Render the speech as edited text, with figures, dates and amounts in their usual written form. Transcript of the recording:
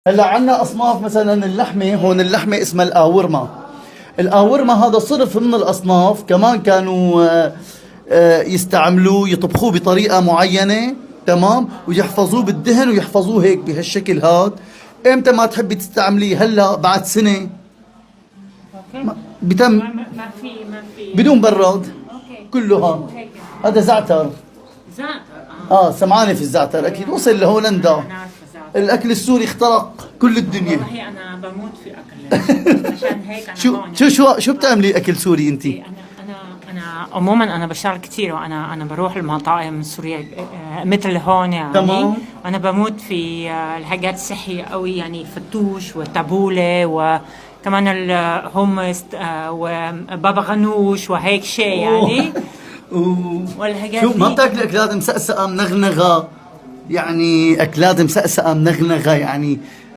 هلا عنا اصناف مثلا اللحمه، هون اللحمه اسمها الآورما. الآورما هذا صنف من الاصناف، كمان كانوا يستعملوه يطبخوه بطريقه معينه، تمام، ويحفظوه بالدهن ويحفظوه هيك بهالشكل هاد. امتى ما تحبي تستعمليه؟ هلا بعد سنه اوكي. بتم ما في بدون براد اوكي. كله. هاد هيك هذا زعتر. زعتر. سمعانه في الزعتر، اكيد وصل لهولندا. انا عارفه زعتر. الاكل السوري اخترق كل الدنيا. والله انا بموت في اكل عشان هيك انا شو هون. شو بتعملي اكل سوري انت؟ انا عموما انا بشتغل كثير، وانا بروح المطاعم السوريه مثل هون يعني. تمام. انا بموت في الحاجات الصحيه قوي، يعني فتوش والتبوله وكمان الهومس وبابا غنوش وهيك شيء يعني. والحاجات شو ما دي. بتاكلي اكلات مسقسقه منغنغه؟ يعني اكلات مسقسقه منغنغه يعني